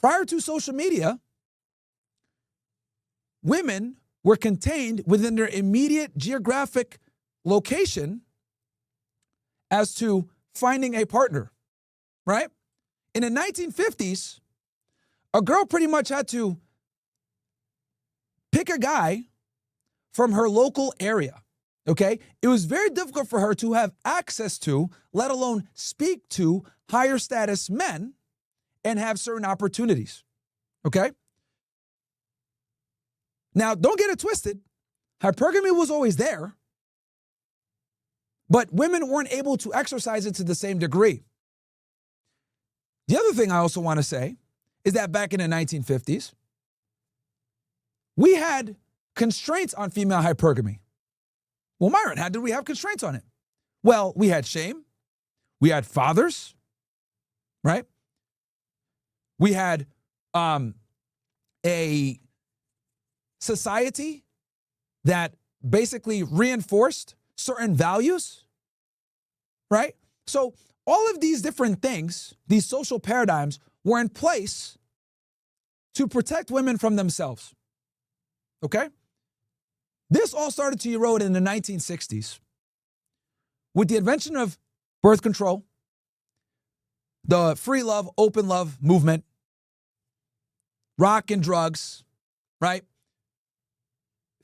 Prior to social media, women were contained within their immediate geographic location as to finding a partner, right? In the 1950s, a girl pretty much had to pick a guy from her local area, okay? It was very difficult for her to have access to, let alone speak to, higher status men and have certain opportunities, okay? Now, don't get it twisted. Hypergamy was always there, but women weren't able to exercise it to the same degree. The other thing I also want to say is that back in the 1950s, we had constraints on female hypergamy. Well, Myron, how did we have constraints on it? Well, we had shame. We had fathers, right? We had a society that basically reinforced certain values, right? So all of these different things, these social paradigms, were in place to protect women from themselves, okay? This all started to erode in the 1960s with the invention of birth control, the free love, open love movement, rock and drugs, right?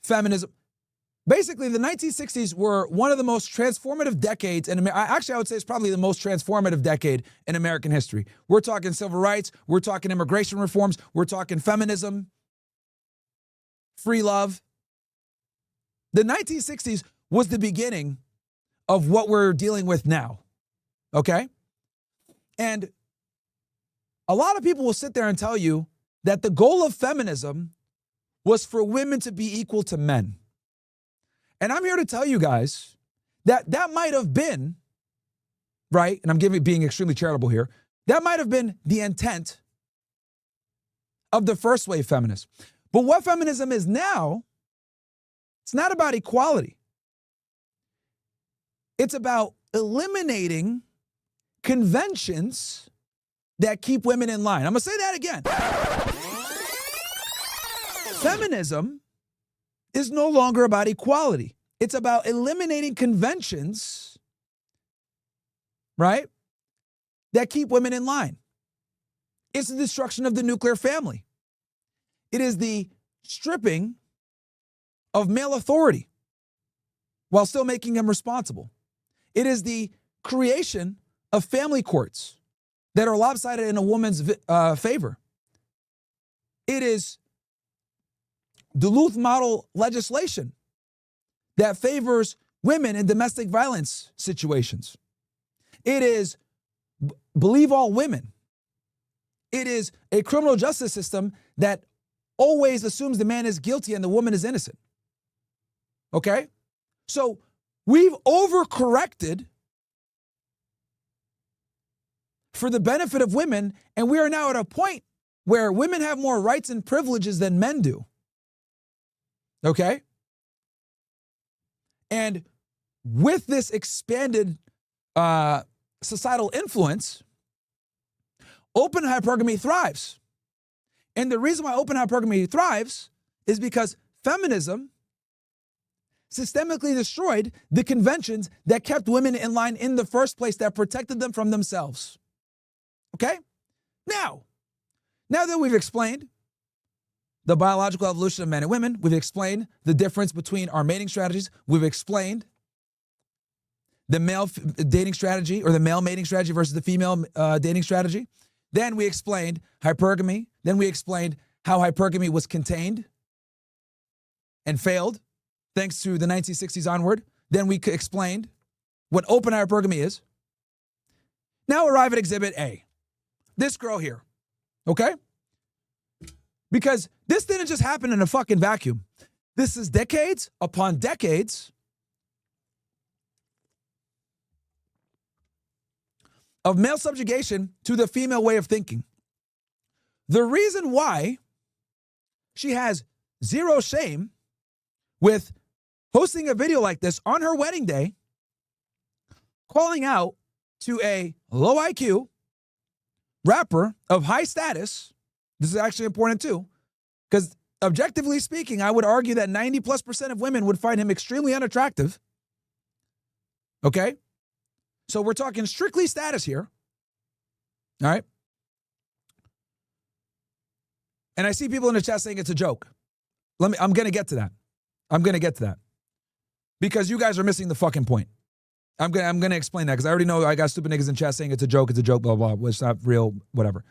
Feminism. Basically, the 1960s were one of the most transformative decades in America. Actually, I would say it's probably the most transformative decade in American history. We're talking civil rights. We're talking immigration reforms. We're talking feminism, free love. The 1960s was the beginning of what we're dealing with now, okay? And a lot of people will sit there and tell you that the goal of feminism was for women to be equal to men. And I'm here to tell you guys that that might have been, right, and I'm being extremely charitable here, that might have been the intent of the first wave feminists. But what feminism is now, it's not about equality. It's about eliminating conventions that keep women in line. I'm going to say that again. Feminism is no longer about equality. It's about eliminating conventions, right, that keep women in line. It's the destruction of the nuclear family. It is the stripping of male authority while still making him responsible. It is the creation of family courts that are lopsided in a woman's favor. It is Duluth model legislation that favors women in domestic violence situations. It is believe all women. It is a criminal justice system that always assumes the man is guilty and the woman is innocent. Okay? So we've overcorrected for the benefit of women, and we are now at a point where women have more rights and privileges than men do. Okay? And with this expanded societal influence, open hypergamy thrives. And the reason why open hypergamy thrives is because feminism systemically destroyed the conventions that kept women in line in the first place, that protected them from themselves. Okay? Now that we've explained the biological evolution of men and women, we've explained the difference between our mating strategies, we've explained the male dating strategy or the male mating strategy versus the female dating strategy. Then we explained hypergamy. Then we explained how hypergamy was contained and failed thanks to the 1960s onward. Then we explained what open hypergamy is. Now arrive at Exhibit A. This girl here, okay? Because this didn't just happen in a fucking vacuum. This is decades upon decades of male subjugation to the female way of thinking. The reason why she has zero shame with posting a video like this on her wedding day, calling out to a low IQ rapper of high status This is actually important too, because objectively speaking, I would argue that 90+% of women would find him extremely unattractive. Okay? So we're talking strictly status here. All right? And I see people in the chat saying it's a joke. I'm going to get to that. Because you guys are missing the fucking point. I'm going to explain that because I already know I got stupid niggas in chat saying it's a joke, blah, blah, blah. It's not real, whatever.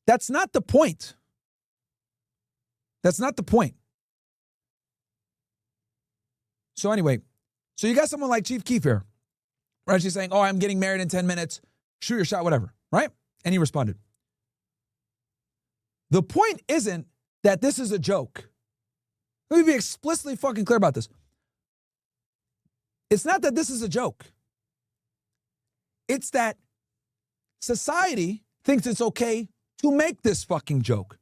That's not the point. That's not the point. So anyway, so you got someone like Chief Keef here, right? She's saying, oh, I'm getting married in 10 minutes. Shoot your shot, whatever, right? And he responded. The point isn't that this is a joke. Let me be explicitly fucking clear about this. It's not that this is a joke. It's that society thinks it's okay to make this fucking joke.